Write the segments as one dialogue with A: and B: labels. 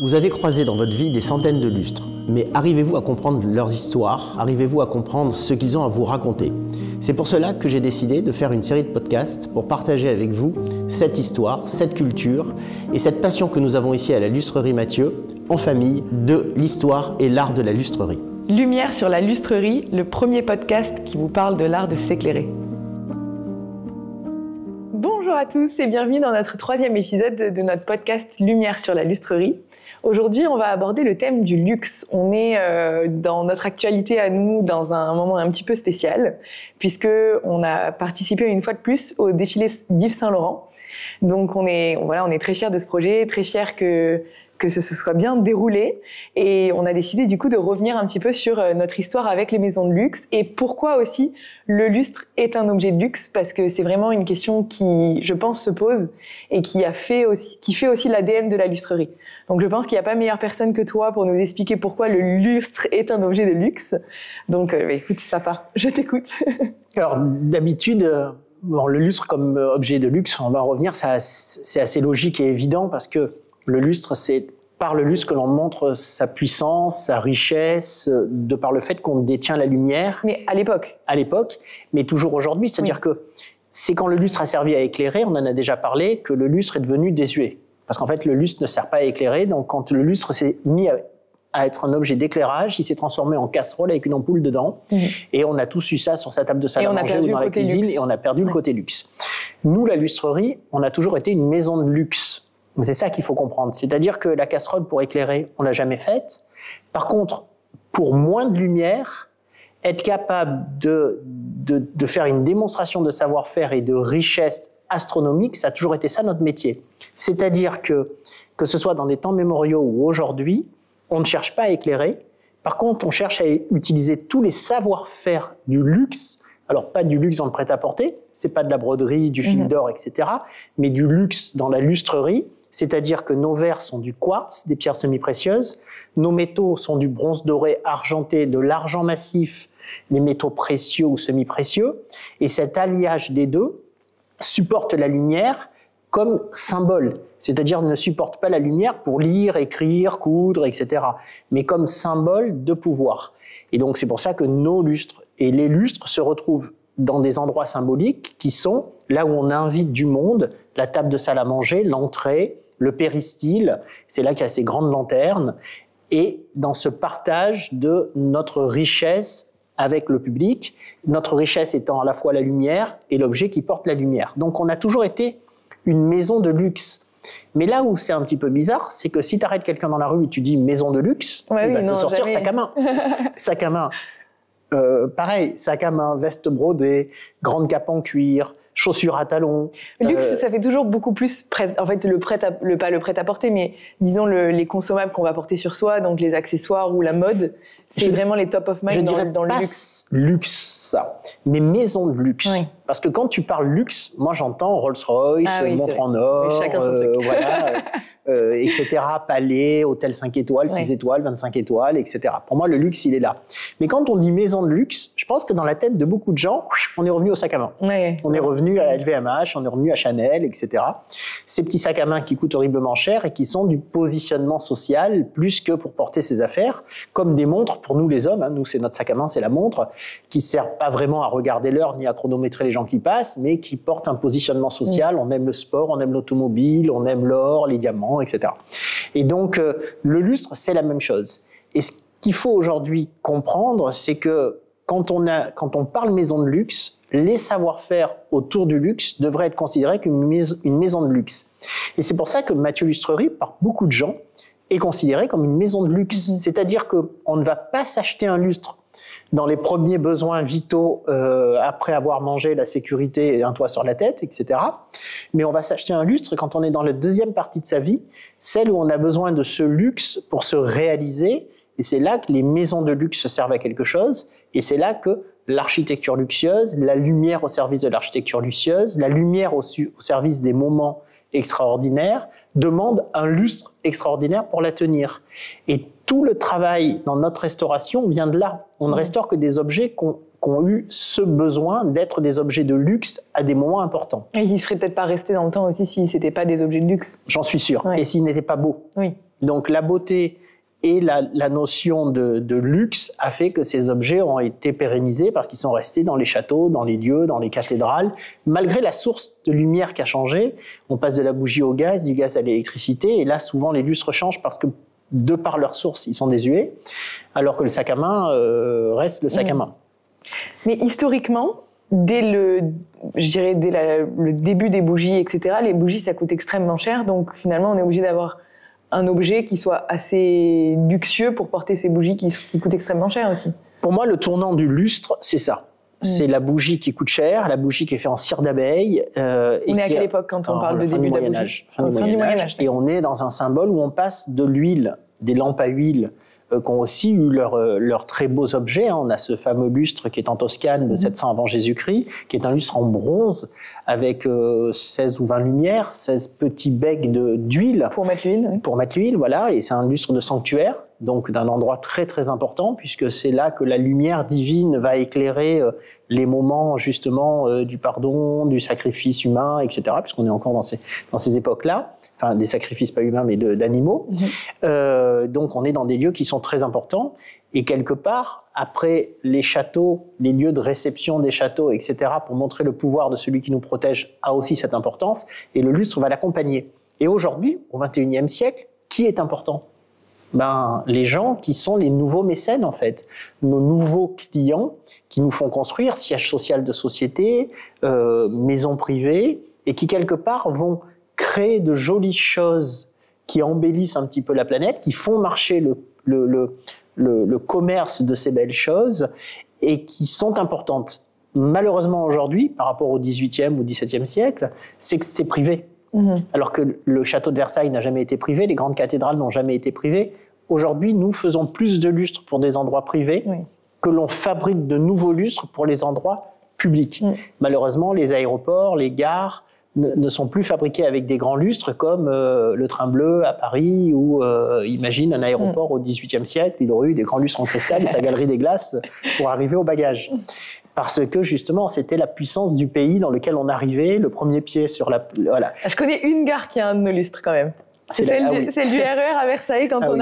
A: Vous avez croisé dans votre vie des centaines de lustres, mais arrivez-vous à comprendre leurs histoires? Arrivez-vous à comprendre ce qu'ils ont à vous raconter? C'est pour cela que j'ai décidé de faire une série de podcasts pour partager avec vous cette histoire, cette culture et cette passion que nous avons ici à la Lustrerie Mathieu, en famille, de l'histoire et l'art de la lustrerie.
B: Lumière sur la lustrerie, le premier podcast qui vous parle de l'art de s'éclairer. Bonjour à tous et bienvenue dans notre 3e épisode de notre podcast Lumière sur la lustrerie. Aujourd'hui, on va aborder le thème du luxe. On est dans notre actualité à nous dans un moment un petit peu spécial puisque on a participé une fois de plus au défilé d'Yves Saint Laurent. Donc on est très fiers de ce projet, très fiers que ce soit bien déroulé et on a décidé du coup de revenir un petit peu sur notre histoire avec les maisons de luxe et pourquoi aussi le lustre est un objet de luxe, parce que c'est vraiment une question qui, je pense, se pose et qui fait aussi l'ADN de la lustrerie. Donc je pense qu'il n'y a pas meilleure personne que toi pour nous expliquer pourquoi le lustre est un objet de luxe. Donc écoute papa, je t'écoute.
A: Alors d'habitude, le lustre comme objet de luxe, on va en revenir, c'est assez logique et évident parce que le lustre, c'est par le lustre que l'on montre sa puissance, sa richesse, de par le fait qu'on détient la lumière.
B: Mais à l'époque.
A: À l'époque, mais toujours aujourd'hui. C'est-à-dire que c'est quand le lustre a servi à éclairer, on en a déjà parlé, que le lustre est devenu désuet. Parce qu'en fait, le lustre ne sert pas à éclairer. Donc quand le lustre s'est mis à être un objet d'éclairage, il s'est transformé en casserole avec une ampoule dedans. Et on a tous eu ça sur sa table de salle à manger ou dans la cuisine. Et on a perdu le côté luxe. Nous, la lustrerie, on a toujours été une maison de luxe. C'est ça qu'il faut comprendre. C'est-à-dire que la casserole pour éclairer, on l'a jamais faite. Par contre, pour moins de lumière, être capable de faire une démonstration de savoir-faire et de richesse astronomique, ça a toujours été ça notre métier. C'est-à-dire que ce soit dans des temps mémoriaux ou aujourd'hui, on ne cherche pas à éclairer. Par contre, on cherche à utiliser tous les savoir-faire du luxe. Alors, pas du luxe dans le prêt-à-porter, c'est pas de la broderie, du fil d'or, etc., mais du luxe dans la lustrerie. C'est-à-dire que nos verres sont du quartz, des pierres semi-précieuses, nos métaux sont du bronze doré argenté, de l'argent massif, des métaux précieux ou semi-précieux, et cet alliage des deux supporte la lumière comme symbole, c'est-à-dire ne supporte pas la lumière pour lire, écrire, coudre, etc., mais comme symbole de pouvoir. Et donc c'est pour ça que nos lustres et les lustres se retrouvent dans des endroits symboliques qui sont là où on invite du monde, la table de salle à manger, l'entrée, le péristyle, c'est là qu'il y a ces grandes lanternes, et dans ce partage de notre richesse avec le public, notre richesse étant à la fois la lumière et l'objet qui porte la lumière. Donc on a toujours été une maison de luxe. Mais là où c'est un petit peu bizarre, c'est que si tu arrêtes quelqu'un dans la rue et tu dis maison de luxe, il va te sortir jamais. Sac à main. Sac à main. Pareil, sac à main, veste brodée, grande cape en cuir, chaussures à talons.
B: Luxe, ça fait toujours beaucoup plus en fait pas le prêt-à-porter, mais disons les consommables qu'on va porter sur soi, donc les accessoires ou la mode, c'est vraiment les top of mind dans le luxe.
A: Luxe, ça, mais maison de luxe. Oui. Parce que quand tu parles luxe, moi j'entends Rolls-Royce, montre en or, etc., palais, hôtel 5 étoiles, 6 étoiles, 25 étoiles, etc. Pour moi, le luxe, il est là. Mais quand on dit maison de luxe, je pense que dans la tête de beaucoup de gens, on est revenu au sac à main. On est revenu à LVMH, on est revenu à Chanel, etc. Ces petits sacs à main qui coûtent horriblement cher et qui sont du positionnement social plus que pour porter ses affaires, comme des montres pour nous les hommes. Nous, c'est notre sac à main, c'est la montre, qui ne sert pas vraiment à regarder l'heure ni à chronométrer les gens qui passent, mais qui porte un positionnement social. On aime le sport, on aime l'automobile, on aime l'or, les diamants, etc. Et donc, le lustre, c'est la même chose. Et ce qu'il faut aujourd'hui comprendre, c'est que quand on parle maison de luxe, les savoir-faire autour du luxe devraient être considérés comme une maison de luxe. Et c'est pour ça que Mathieu Lustrerie, par beaucoup de gens, est considéré comme une maison de luxe. C'est-à-dire qu'on ne va pas s'acheter un lustre dans les premiers besoins vitaux, après avoir mangé, la sécurité et un toit sur la tête, etc. Mais on va s'acheter un lustre quand on est dans la deuxième partie de sa vie, celle où on a besoin de ce luxe pour se réaliser. Et c'est là que les maisons de luxe servent à quelque chose. Et c'est là que l'architecture luxueuse, la lumière au service de l'architecture luxueuse, la lumière au service des moments extraordinaires, demande un lustre extraordinaire pour la tenir. Et tout le travail dans notre restauration vient de là. On ne restaure que des objets qui ont eu ce besoin d'être des objets de luxe à des moments importants.
B: Et ils ne seraient peut-être pas restés dans le temps aussi si ce n'étaient pas des objets de luxe.
A: J'en suis sûr. Et s'ils n'étaient pas beaux.
B: Oui.
A: Donc la beauté et la notion de luxe a fait que ces objets ont été pérennisés parce qu'ils sont restés dans les châteaux, dans les lieux, dans les cathédrales. Malgré la source de lumière qui a changé, on passe de la bougie au gaz, du gaz à l'électricité, et là souvent les lustres changent parce que de par leur source, ils sont désuets, alors que le sac à main reste le sac à main.
B: Mais historiquement, dès le début des bougies, etc., les bougies, ça coûte extrêmement cher, donc finalement on est obligé d'avoir un objet qui soit assez luxueux pour porter ces bougies qui coûtent extrêmement cher aussi.
A: Pour moi, le tournant du lustre, c'est ça. C'est la bougie qui coûte cher, la bougie qui est faite en cire d'abeille.
B: On est à quelle époque quand on parle de début de la bougie ?
A: Fin du Moyen Âge. Et on est dans un symbole où on passe de l'huile, des lampes à huile, qui ont aussi eu leurs très beaux objets. On a ce fameux lustre qui est en Toscane de 700 avant Jésus-Christ, qui est un lustre en bronze avec 16 ou 20 lumières, 16 petits becs d'huile.
B: Pour mettre l'huile. Oui.
A: Pour mettre l'huile, voilà. Et c'est un lustre de sanctuaire, donc d'un endroit très très important, puisque c'est là que la lumière divine va éclairer les moments justement du pardon, du sacrifice humain, etc. Puisqu'on est encore dans ces époques-là, enfin des sacrifices pas humains mais d'animaux. Donc on est dans des lieux qui sont très importants. Et quelque part, après les châteaux, les lieux de réception des châteaux, etc., pour montrer le pouvoir de celui qui nous protège, a aussi cette importance. Et le lustre va l'accompagner. Et aujourd'hui, au XXIe siècle, qui est important ? Les gens qui sont les nouveaux mécènes, en fait. Nos nouveaux clients qui nous font construire siège social de société, maisons privées, et qui, quelque part, vont créer de jolies choses qui embellissent un petit peu la planète, qui font marcher le commerce de ces belles choses et qui sont importantes. Malheureusement, aujourd'hui, par rapport au XVIIIe ou XVIIe siècle, c'est que c'est privé. Alors que le château de Versailles n'a jamais été privé, les grandes cathédrales n'ont jamais été privées. Aujourd'hui, nous faisons plus de lustres pour des endroits privés que l'on fabrique de nouveaux lustres pour les endroits publics. Malheureusement, les aéroports, les gares ne sont plus fabriqués avec des grands lustres comme le Train Bleu à Paris ou imagine un aéroport au XVIIIe siècle, il aurait eu des grands lustres en cristal et sa galerie des glaces pour arriver au bagage. Parce que justement, c'était la puissance du pays dans lequel on arrivait, le premier pied sur la... Voilà.
B: Je connais une gare qui a un de nos lustres quand même. C'est celle du RER à Versailles quand on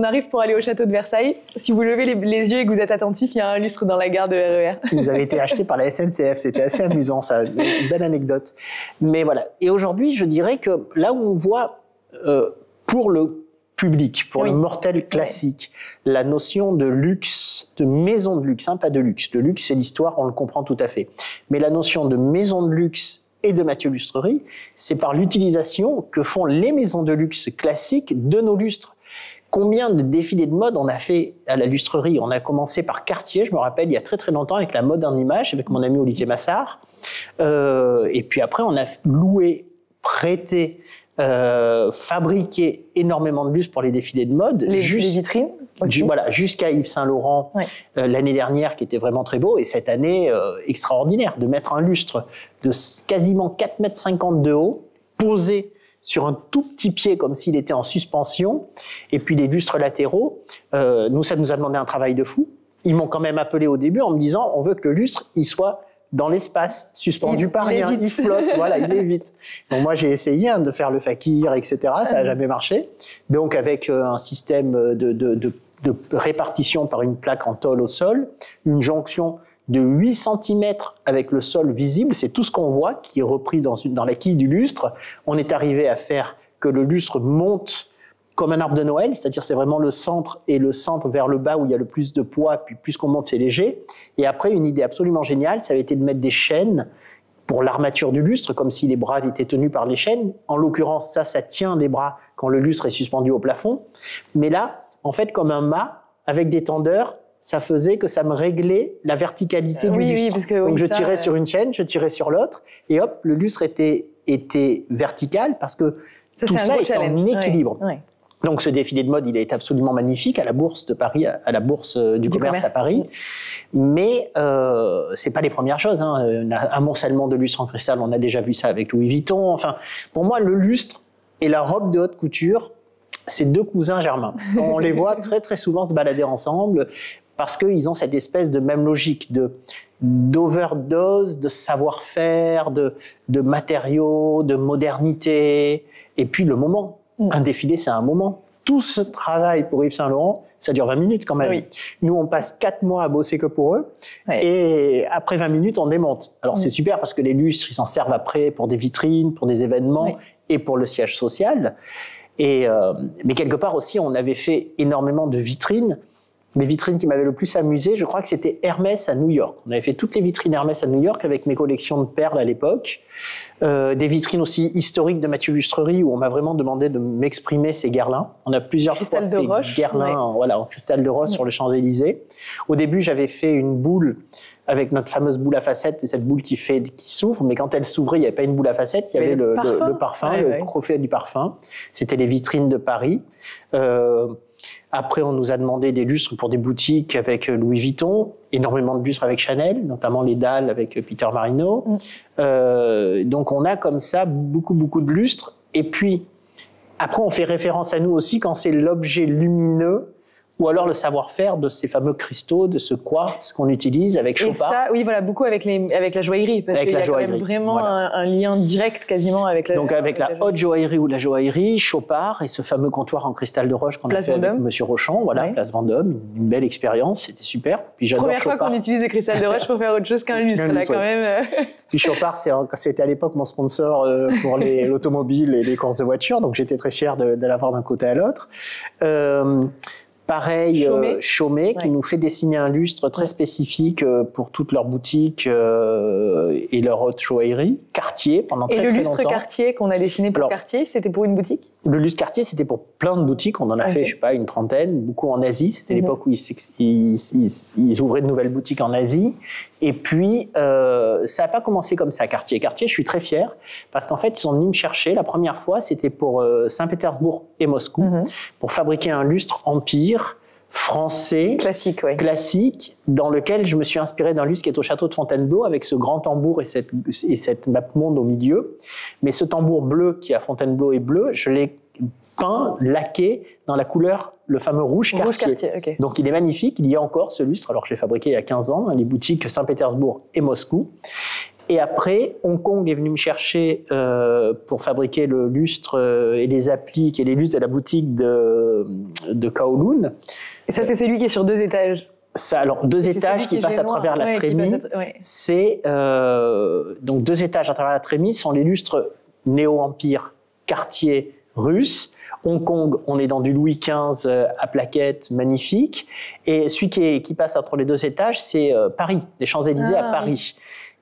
B: arrive pour aller au château de Versailles. Si vous levez les yeux et que vous êtes attentif, il y a un lustre dans la gare de RER.
A: Ils avaient été achetés par la SNCF, c'était assez amusant ça, une belle anecdote. Mais voilà. Et aujourd'hui, je dirais que là où on voit pour le public, pour le mortel classique, la notion de luxe, de maison de luxe, pas de luxe. Le luxe, c'est l'histoire, on le comprend tout à fait. Mais la notion de maison de luxe et de Mathieu Lustrerie, c'est par l'utilisation que font les maisons de luxe classiques de nos lustres. Combien de défilés de mode on a fait à la Lustrerie ? On a commencé par Cartier, je me rappelle, il y a très très longtemps, avec la mode en image, avec mon ami Olivier Massard. Et puis après, on a loué, prêté, fabriqué énormément de lustres pour les défilés de mode.
B: Les vitrines aussi.
A: Voilà, jusqu'à Yves Saint Laurent l'année dernière, qui était vraiment très beau, et cette année, extraordinaire, de mettre un lustre de quasiment 4,50 m de haut, posé sur un tout petit pied comme s'il était en suspension, et puis les lustres latéraux, nous, ça nous a demandé un travail de fou. Ils m'ont quand même appelé au début en me disant, on veut que le lustre, il soit dans l'espace, suspendu par rien, il flotte, voilà, il évite. Donc moi j'ai essayé de faire le fakir, etc. Ça n'a jamais marché. Donc avec un système de répartition par une plaque en tôle au sol, une jonction de 8 cm avec le sol visible, c'est tout ce qu'on voit qui est repris dans la quille du lustre. On est arrivé à faire que le lustre monte comme un arbre de Noël, c'est-à-dire c'est vraiment le centre et le centre vers le bas où il y a le plus de poids, puis plus qu'on monte c'est léger. Et après une idée absolument géniale, ça avait été de mettre des chaînes pour l'armature du lustre, comme si les bras étaient tenus par les chaînes. En l'occurrence, ça tient les bras quand le lustre est suspendu au plafond. Mais là, en fait, comme un mât avec des tendeurs, ça faisait que ça me réglait la verticalité du lustre.
B: Parce que,
A: donc je tirais sur une chaîne, je tirais sur l'autre, et hop, le lustre était vertical parce que tout ça est en équilibre. Donc ce défilé de mode, il est absolument magnifique à la Bourse de Paris, à la Bourse du commerce à Paris. Mais c'est pas les premières choses. Un amoncellement de lustres en cristal, on a déjà vu ça avec Louis Vuitton. Enfin, pour moi, le lustre et la robe de haute couture, c'est deux cousins germains. On les voit très très souvent se balader ensemble parce qu'ils ont cette espèce de même logique d'overdose, de savoir-faire, de matériaux, de modernité, et puis le moment. Un défilé, c'est un moment. Tout ce travail pour Yves Saint Laurent, ça dure 20 minutes quand même. Oui. Nous, on passe 4 mois à bosser que pour eux. Oui. Et après 20 minutes, on démonte. Alors, c'est super parce que les lustres, ils s'en servent après pour des vitrines, pour des événements et pour le siège social. Mais quelque part aussi, on avait fait énormément de vitrines. Les vitrines qui m'avaient le plus amusé, je crois que c'était Hermès à New York. On avait fait toutes les vitrines Hermès à New York avec mes collections de perles à l'époque. Des vitrines aussi historiques de Mathieu Lustrerie où on m'a vraiment demandé de m'exprimer ces Guerlain. On a plusieurs
B: cristal
A: fois
B: de roche,
A: Guerlain en cristal de roche sur les Champs-Élysées. Au début, j'avais fait une boule avec notre fameuse boule à facettes, c'est cette boule qui s'ouvre, mais quand elle s'ouvrait, il n'y avait pas une boule à facettes, il y avait le parfum, le trophée du parfum. C'était les vitrines de Paris. Après, on nous a demandé des lustres pour des boutiques avec Louis Vuitton, énormément de lustres avec Chanel, notamment les dalles avec Peter Marino. Donc, on a comme ça beaucoup de lustres. Et puis, après, on fait référence à nous aussi quand c'est l'objet lumineux ou alors le savoir-faire de ces fameux cristaux, de ce quartz qu'on utilise avec Chopard.
B: Et ça, oui, voilà, beaucoup avec la joaillerie, parce qu'il y a quand même vraiment un lien direct quasiment avec la
A: Donc avec la haute joaillerie ou la joaillerie, Chopard et ce fameux comptoir en cristal de roche qu'on a fait avec Monsieur Rochon, Place Vendôme, une belle expérience, c'était super. Puis j'adore
B: Première
A: Chopard.
B: fois qu'on utilise des cristals de roche pour faire autre chose qu'un lustre, là quand même.
A: Puis Chopard, c'était à l'époque mon sponsor pour l'automobile et les courses de voitures, donc j'étais très fier de l'avoir d'un côté à l'autre. Pareil, Chaumet qui nous fait dessiner un lustre très spécifique pour toutes leurs boutiques et leur haute joaillerie. Cartier, pendant très longtemps. Et le lustre
B: Cartier qu'on a dessiné pour Cartier, c'était pour une boutique?
A: Le lustre Cartier, c'était pour plein de boutiques. On en a fait, je sais pas, une trentaine, beaucoup en Asie. C'était l'époque où ils ouvraient de nouvelles boutiques en Asie. Et puis, ça n'a pas commencé comme ça, Cartier. Cartier, je suis très fier, parce qu'en fait, ils sont venus me chercher. La première fois, c'était pour Saint-Pétersbourg et Moscou, pour fabriquer un lustre Empire français, classique, dans lequel je me suis inspiré d'un lustre qui est au château de Fontainebleau, avec ce grand tambour et cette mappemonde au milieu. Mais ce tambour bleu qui à Fontainebleau est bleu, je l'ai peint, laqué dans la couleur, le fameux rouge Cartier. Donc il est magnifique, il y a encore ce lustre, alors que je l'ai fabriqué il y a 15 ans, dans les boutiques Saint-Pétersbourg et Moscou. Et après, Hong Kong est venu me chercher pour fabriquer le lustre et les appliques et les lustres à la boutique de Kowloon.
B: Et ça, c'est celui qui est sur 2 étages.
A: Ça, alors 2 étages qui passent à travers la trémie. C'est donc 2 étages à travers la trémie sont les lustres néo-empire Cartier russe. Hong Kong, on est dans du Louis XV à plaquettes, magnifique. Et celui qui passe entre les 2 étages, c'est Paris, les Champs-Élysées à Paris.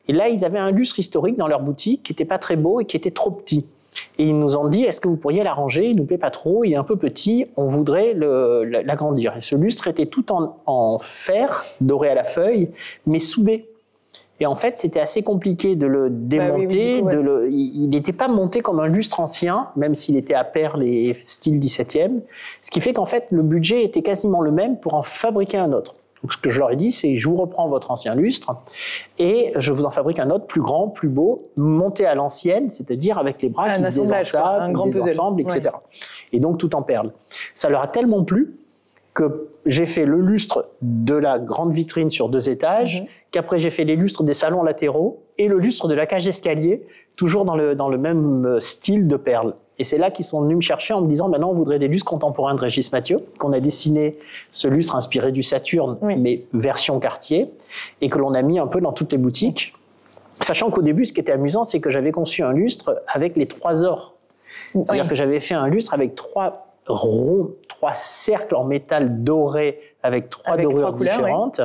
A: Et là, ils avaient un lustre historique dans leur boutique qui n'était pas très beau et qui était trop petit. Et ils nous ont dit, est-ce que vous pourriez l'arranger? Il ne nous plaît pas trop, il est un peu petit, on voudrait l'agrandir. Et ce lustre était tout en fer, doré à la feuille, mais soudé. Et en fait, c'était assez compliqué de le démonter. Il n'était pas monté comme un lustre ancien, même s'il était à perles et style 17e. Ce qui fait qu'en fait, le budget était quasiment le même pour en fabriquer un autre. Donc, ce que je leur ai dit, c'est je vous reprends votre ancien lustre et je vous en fabrique un autre plus grand, plus beau, monté à l'ancienne, c'est-à-dire avec les bras qui se désensemblent, etc. Et donc tout en perles. Ça leur a tellement plu que j'ai fait le lustre de la grande vitrine sur 2 étages, qu'après j'ai fait les lustres des salons latéraux et le lustre de la cage d'escalier, toujours dans le même style de perles. Et c'est là qu'ils sont venus me chercher en me disant maintenant on voudrait des lustres contemporains de Régis Mathieu, qu'on a dessiné ce lustre inspiré du Saturne, mais version Cartier, et que l'on a mis un peu dans toutes les boutiques. Sachant qu'au début, ce qui était amusant, c'est que j'avais conçu un lustre avec les 3 ors. C'est-à-dire que j'avais fait un lustre avec 3 ronds, 3 cercles en métal doré avec 3 dorures différentes,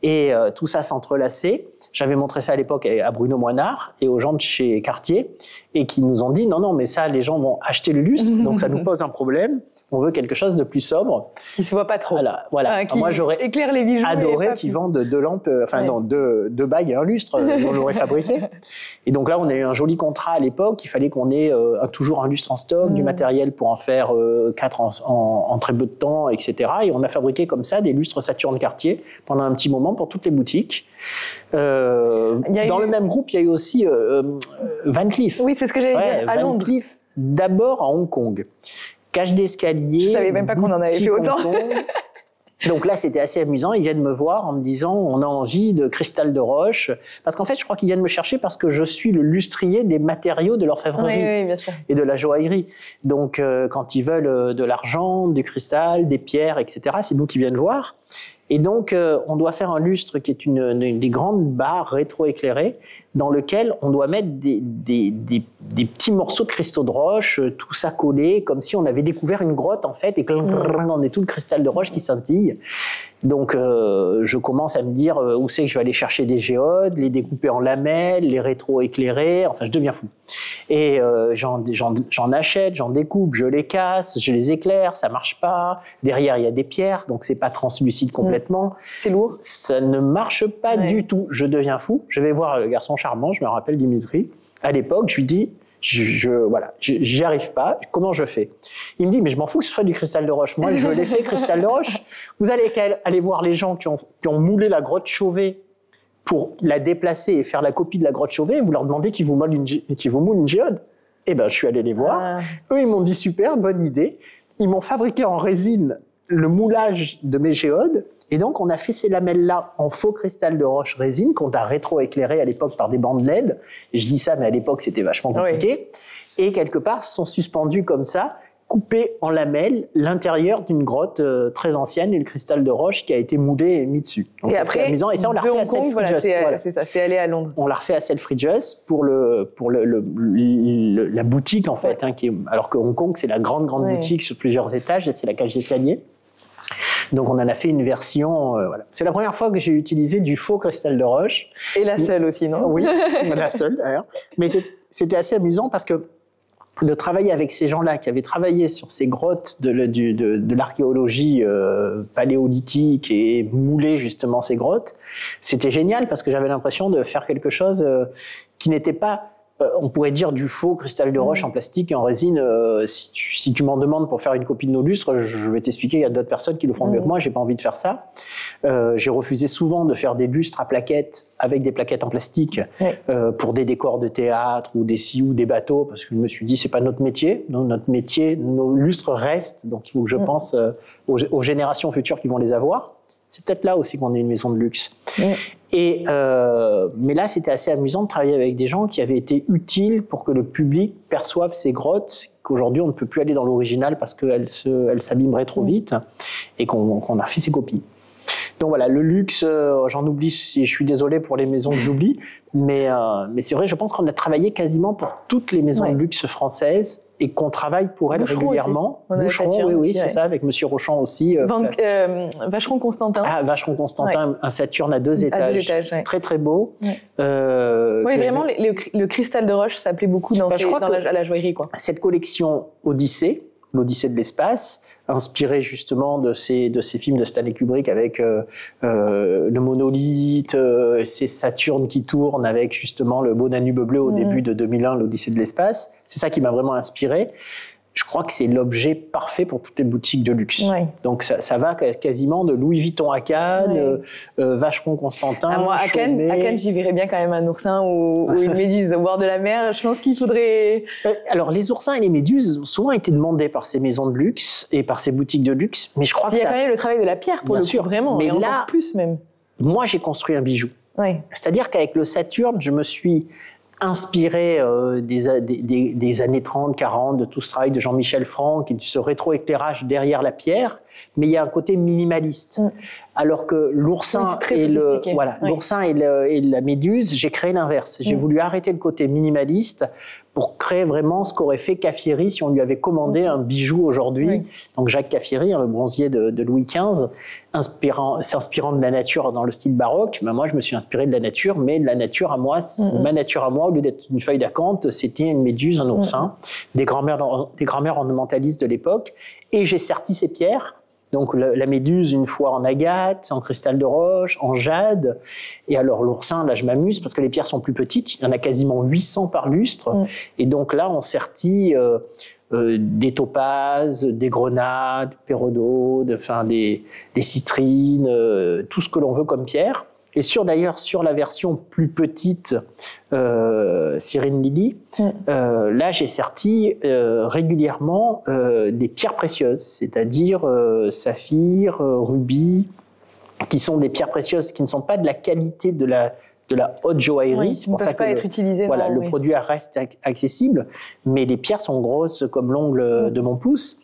A: et tout ça s'entrelaçait. J'avais montré ça à l'époque à Bruno Moinard et aux gens de chez Cartier, et qui nous ont dit non, mais ça, les gens vont acheter le lustre, donc ça nous pose un problème. On veut quelque chose de plus sobre.
B: Qui se voit pas trop.
A: Voilà. Moi, j'aurais
B: éclaire les bijoux
A: adoré qu'ils vendent 2 lampes, non, 2 bagues et un lustre, on l'aurait fabriqué. Et donc là, on a eu un joli contrat à l'époque. Il fallait qu'on ait toujours un lustre en stock, du matériel pour en faire 4 en très peu de temps, etc. Et on a fabriqué comme ça des lustres Saturne Cartier pendant un petit moment pour toutes les boutiques. Dans le même groupe, il y a eu aussi Van Cleef.
B: Oui, c'est ce que j'allais dire, à Londres.
A: Van Cleef, d'abord à Hong Kong. Cage d'escalier.
B: Je savais même pas qu'on en avait fait autant.
A: Donc là, c'était assez amusant. Ils viennent me voir en me disant, on a envie de cristal de roche. Parce qu'en fait, je crois qu'ils viennent me chercher parce que je suis le lustrier des matériaux de l'orfèvrerie
B: oui, bien sûr.
A: et de la joaillerie. Donc, quand ils veulent de l'argent, du cristal, des pierres, etc., c'est nous qui viennent voir. Et donc, on doit faire un lustre qui est des grandes barres rétro-éclairées dans lequel on doit mettre des petits morceaux de cristaux de roche, tout ça collé, comme si on avait découvert une grotte, en fait, et on est tout le cristal de roche qui scintille. Donc, je commence à me dire où c'est que je vais aller chercher des géodes, les découper en lamelles, les rétro-éclairer, enfin, je deviens fou. Et j'en achète, j'en découpe, je les casse, je les éclaire, ça marche pas. Derrière, il y a des pierres, donc c'est pas translucide complètement.
B: C'est lourd.
A: Ça ne marche pas du tout. Je deviens fou. Je vais voir le garçon charmant, je me rappelle Dimitri. À l'époque, je lui dis, voilà, j'y arrive pas. Comment je fais? Il me dit, mais je m'en fous que ce soit du cristal de roche. Moi, je l'ai fait cristal de roche. Vous allez aller voir les gens qui ont moulé la grotte Chauvet pour la déplacer et faire la copie de la grotte Chauvet. Vous leur demandez qu'ils vous moulent une géode. Eh ben, je suis allé les voir. Eux, ils m'ont dit, super, bonne idée. Ils m'ont fabriqué en résine le moulage de mes géodes. Et donc, on a fait ces lamelles-là en faux cristal de roche résine qu'on a rétro-éclairé à l'époque par des bandes LED. Et je dis ça, mais à l'époque, c'était vachement compliqué. Oui. Et quelque part, sont suspendus comme ça, coupés en lamelles, l'intérieur d'une grotte très ancienne et le cristal de roche qui a été moulé et mis dessus. Donc,
B: et après,
A: amusant. Et ça, on l'a refait à Selfridges.
B: C'est ça, c'est allé à Londres.
A: On l'a refait à Selfridges pour la boutique, en fait. Hein, alors que Hong Kong, c'est la grande boutique sur plusieurs étages et c'est la cage d'escalier. Donc, on en a fait une version. Voilà. C'est la première fois que j'ai utilisé du faux cristal de roche.
B: Et la seule aussi, non?
A: Oui, la seule d'ailleurs. Mais c'était assez amusant parce que de travailler avec ces gens-là qui avaient travaillé sur ces grottes de l'archéologie paléolithique et moulé justement ces grottes, c'était génial parce que j'avais l'impression de faire quelque chose qui n'était pas... on pourrait dire du faux cristal de roche en plastique et en résine. Si tu m'en demandes pour faire une copie de nos lustres, je vais t'expliquer, il y a d'autres personnes qui le font mieux que moi, j'ai pas envie de faire ça. J'ai refusé souvent de faire des bustes à plaquettes avec des plaquettes en plastique pour des décors de théâtre ou des scies ou des bateaux, parce que je me suis dit, c'est pas notre métier. Non, notre métier, nos lustres restent, donc il faut que je pense aux générations futures qui vont les avoir. C'est peut-être là aussi qu'on est une maison de luxe. Mais là, c'était assez amusant de travailler avec des gens qui avaient été utiles pour que le public perçoive ces grottes, qu'aujourd'hui on ne peut plus aller dans l'original parce qu'elles s'abîmeraient trop vite, et qu'on a fait ces copies. Donc voilà, le luxe, j'en oublie, je suis désolé pour les maisons que j'oublie, mais c'est vrai, je pense qu'on a travaillé quasiment pour toutes les maisons de luxe françaises et qu'on travaille pour elles régulièrement. Boucheron, oui, c'est ça, avec Monsieur Rochon aussi.
B: Vacheron Constantin.
A: Ah, Vacheron Constantin, un Saturne à 2 étages. Très, très beau.
B: Oui, vraiment, le cristal de roche, ça plaît beaucoup à la joaillerie, quoi. Cette
A: collection Odyssée, l'Odyssée de l'espace, inspirée justement de ces films de Stanley Kubrick avec le monolithe, ces Saturnes qui tournent avec justement le beau Danube bleu au début de 2001, l'Odyssée de l'espace. C'est ça qui m'a vraiment inspiré. Je crois que c'est l'objet parfait pour toutes les boutiques de luxe. Donc ça va quasiment de Louis Vuitton à Cannes, Vacheron Constantin.
B: Moi, à Cannes, j'y verrais bien quand même un oursin ou une méduse au bord de la mer. Je pense qu'il faudrait...
A: Alors, les oursins et les méduses ont souvent été demandés par ces maisons de luxe et par ces boutiques de luxe, mais je crois
B: qu'il y a quand même le travail de la pierre pour le coup, vraiment, mais et là, plus même.
A: Moi, j'ai construit un bijou. C'est-à-dire qu'avec le Saturne, je me suis inspiré des années 30, 40, de tout ce travail de Jean-Michel Franck et de ce rétro-éclairage derrière la pierre, mais il y a un côté minimaliste. Alors que l'oursin l'oursin et la méduse, j'ai créé l'inverse. J'ai voulu arrêter le côté minimaliste pour créer vraiment ce qu'aurait fait Caffieri si on lui avait commandé un bijou aujourd'hui. Donc Jacques Caffieri, le bronzier de Louis XV, s'inspirant de la nature dans le style baroque. Ben moi, je me suis inspiré de la nature, mais de la nature à moi, ma nature à moi, au lieu d'être une feuille d'acanthe, c'était une méduse, un oursin, des grands-mères ornementalistes de l'époque. Et j'ai serti ces pierres. Donc la méduse une fois en agate, en cristal de roche, en jade. Et alors l'oursin, là je m'amuse parce que les pierres sont plus petites. Il y en a quasiment 800 par lustre. Et donc là on sertit des topazes, des grenades, pérodaudes, des citrines, tout ce que l'on veut comme pierre. Et d'ailleurs, sur la version plus petite Cyrine Lily, là, j'ai serti régulièrement des pierres précieuses, c'est-à-dire saphir, rubis, qui sont des pierres précieuses qui ne sont pas de la qualité de la haute joaillerie.
B: Qui ne peuvent pas être utilisées.
A: Voilà, le produit reste accessible, mais les pierres sont grosses comme l'ongle de mon pouce,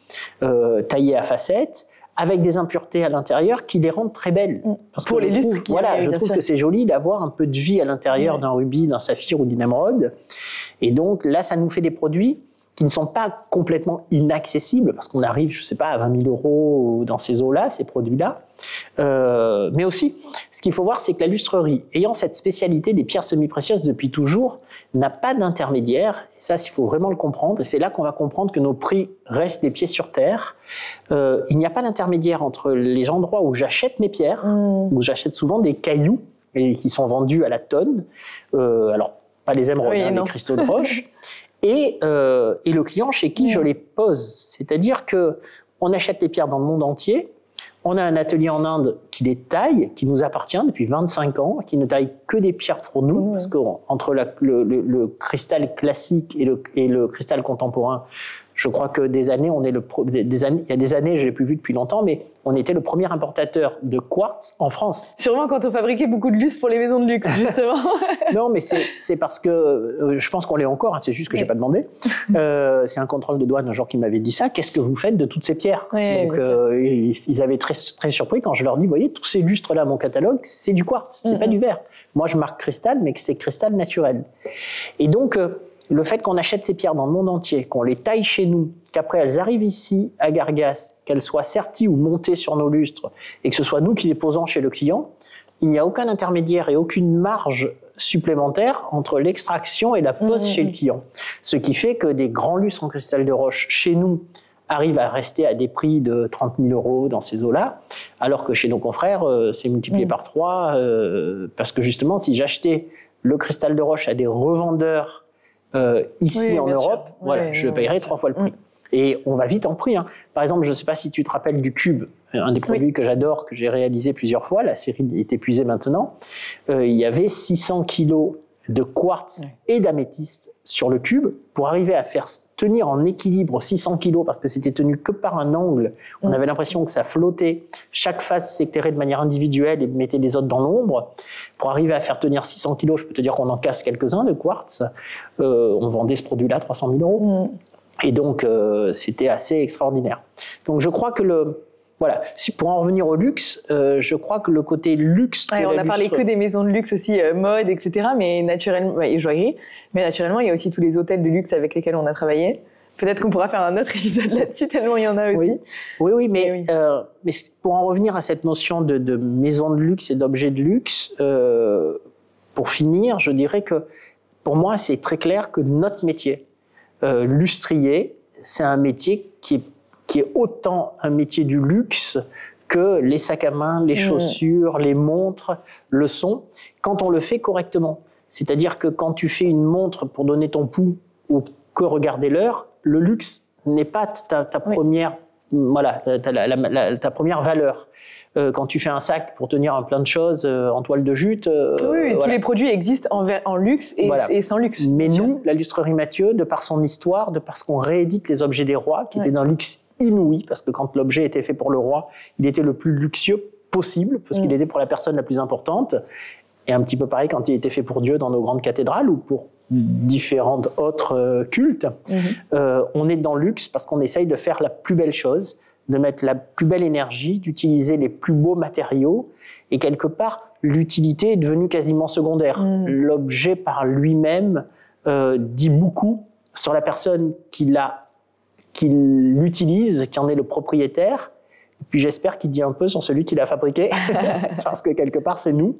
A: taillées à facettes, avec des impuretés à l'intérieur qui les rendent très belles.
B: Parce pour les lustres.
A: Je trouve que c'est joli d'avoir un peu de vie à l'intérieur d'un rubis, d'un saphir ou d'une émeraude. Et donc là, ça nous fait des produits qui ne sont pas complètement inaccessibles, parce qu'on arrive, je ne sais pas, à 20 000 € dans ces eaux-là, ces produits-là. Mais aussi, ce qu'il faut voir, c'est que la lustrerie, ayant cette spécialité des pierres semi-précieuses depuis toujours, n'a pas d'intermédiaire. Et ça, il faut vraiment le comprendre. Et c'est là qu'on va comprendre que nos prix restent les pieds sur terre. Il n'y a pas d'intermédiaire entre les endroits où j'achète mes pierres, où j'achète souvent des cailloux, et qui sont vendus à la tonne. Alors, pas les émeraudes, les cristaux de roche. Et le client chez qui je les pose. C'est-à-dire que on achète les pierres dans le monde entier. On a un atelier en Inde qui les taille, qui nous appartient depuis 25 ans, qui ne taille que des pierres pour nous, parce qu'entre le cristal classique et le cristal contemporain, je crois que il y a des années, je l'ai plus vu depuis longtemps, mais on était le premier importateur de quartz en France.
B: Sûrement quand on fabriquait beaucoup de lustres pour les maisons de luxe, justement.
A: Non, mais c'est parce que je pense qu'on l'est encore. C'est juste que j'ai pas demandé. C'est un contrôle de douane un jour qui m'avait dit ça. Qu'est-ce que vous faites de toutes ces pierres? Donc ils avaient très très surpris quand je leur dis, voyez, tous ces lustres là, mon catalogue, c'est du quartz, c'est pas du verre. Moi, je marque cristal, mais que c'est cristal naturel. Et donc le fait qu'on achète ces pierres dans le monde entier, qu'on les taille chez nous, qu'après elles arrivent ici à Gargas, qu'elles soient serties ou montées sur nos lustres, et que ce soit nous qui les posons chez le client, il n'y a aucun intermédiaire et aucune marge supplémentaire entre l'extraction et la pose chez le client. Ce qui fait que des grands lustres en cristal de roche chez nous arrivent à rester à des prix de 30 000 € dans ces eaux-là, alors que chez nos confrères, c'est multiplié par 3, parce que justement, si j'achetais le cristal de roche à des revendeurs ici en Europe, je paierais 3 fois le prix. Et on va vite en prix. Par exemple, je ne sais pas si tu te rappelles du cube, un des produits que j'adore, que j'ai réalisé plusieurs fois, la série est épuisée maintenant. Il y avait 600 kilos de quartz et d'améthyste sur le cube pour arriver à faire tenir en équilibre 600 kilos, parce que c'était tenu que par un angle. On avait l'impression que ça flottait. Chaque face s'éclairait de manière individuelle et mettait les autres dans l'ombre. Pour arriver à faire tenir 600 kilos, je peux te dire qu'on en casse quelques-uns de quartz. On vendait ce produit-là 300 000 €. Et donc, c'était assez extraordinaire. Donc, je crois que pour en revenir au luxe, je crois que le côté luxe...
B: on a parlé que des maisons de luxe aussi, mode, etc., mais naturellement, et joaillerie, mais naturellement, il y a aussi tous les hôtels de luxe avec lesquels on a travaillé. Peut-être qu'on pourra faire un autre épisode là-dessus, tellement il y en a aussi.
A: Oui, mais pour en revenir à cette notion de maison de luxe et d'objet de luxe, pour finir, je dirais que pour moi, c'est très clair que notre métier, lustrier, c'est un métier qui est autant un métier du luxe que les sacs à main, les chaussures, les montres le sont, quand on le fait correctement. C'est-à-dire que quand tu fais une montre pour donner ton pouls ou que regarder l'heure, le luxe n'est pas ta première, ta première valeur. Quand tu fais un sac pour tenir un plein de choses en toile de jute...
B: tous les produits existent en luxe et sans luxe.
A: Mais nous, la lustrerie Mathieu, de par son histoire, de par ce qu'on réédite les objets des rois, qui étaient d'un luxe inouï, parce que quand l'objet était fait pour le roi, il était le plus luxueux possible, parce qu'il était pour la personne la plus importante, et un petit peu pareil quand il était fait pour Dieu dans nos grandes cathédrales, ou pour différents autres cultes. On est dans le luxe parce qu'on essaye de faire la plus belle chose, de mettre la plus belle énergie, d'utiliser les plus beaux matériaux, et quelque part, l'utilité est devenue quasiment secondaire. L'objet par lui-même dit beaucoup sur la personne qui l'utilise, qui en est le propriétaire, et puis j'espère qu'il dit un peu sur celui qui l'a fabriqué, parce que quelque part c'est nous,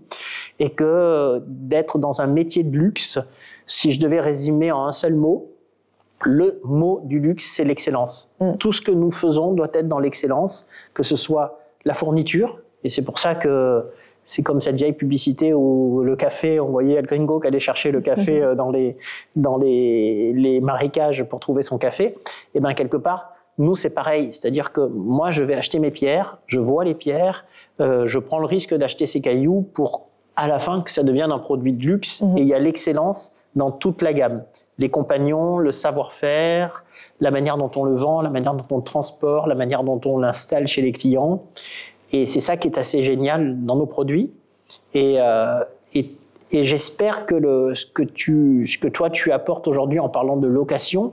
A: et que d'être dans un métier de luxe, si je devais résumer en un seul mot, le mot du luxe, c'est l'excellence. Tout ce que nous faisons doit être dans l'excellence, que ce soit la fourniture, et c'est pour ça que c'est comme cette vieille publicité où le café, on voyait El Gringo qui allait chercher le café dans les marécages pour trouver son café. Et bien quelque part, nous c'est pareil, c'est-à-dire que moi je vais acheter mes pierres, je vois les pierres, je prends le risque d'acheter ces cailloux pour à la fin que ça devienne un produit de luxe. Et il y a l'excellence dans toute la gamme. Les compagnons, le savoir-faire, la manière dont on le vend, la manière dont on le transporte, la manière dont on l'installe chez les clients. Et c'est ça qui est assez génial dans nos produits. Et j'espère que ce que toi tu apportes aujourd'hui en parlant de location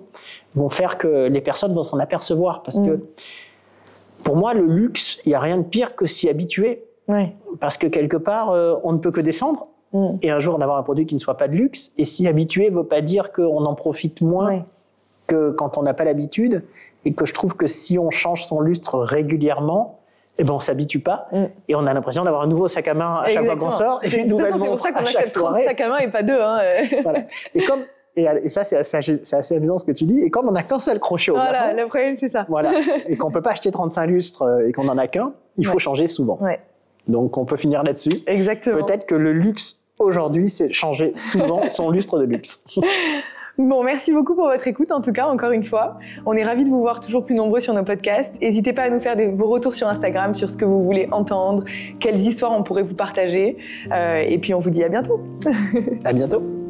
A: vont faire que les personnes vont s'en apercevoir. Parce que pour moi, le luxe, il n'y a rien de pire que s'y habituer.
B: Ouais.
A: Parce que quelque part, on ne peut que descendre. Et un jour, on avoir un produit qui ne soit pas de luxe. Et s'y habituer ne veut pas dire qu'on en profite moins que quand on n'a pas l'habitude. Et que je trouve que si on change son lustre régulièrement, eh ben on ne s'habitue pas. Et on a l'impression d'avoir un nouveau sac à main à chaque fois qu'on sort. Et une nouvelle montre.
B: C'est pour ça qu'on achète 30 sacs à main et pas 2. Hein.
A: Voilà. Et ça, c'est assez amusant ce que tu dis. Et comme on n'a qu'un seul crochet au plafond,
B: le problème, c'est ça.
A: Voilà. Et qu'on ne peut pas acheter 35 lustres et qu'on n'en a qu'un, il faut changer souvent. Ouais. Donc, on peut finir là-dessus.
B: Exactement.
A: Peut-être que le luxe, aujourd'hui, c'est changer souvent son lustre de luxe.
B: Bon, merci beaucoup pour votre écoute, en tout cas, encore une fois. On est ravis de vous voir toujours plus nombreux sur nos podcasts. N'hésitez pas à nous faire vos retours sur Instagram, sur ce que vous voulez entendre, quelles histoires on pourrait vous partager. Et puis, on vous dit à bientôt.
A: À bientôt.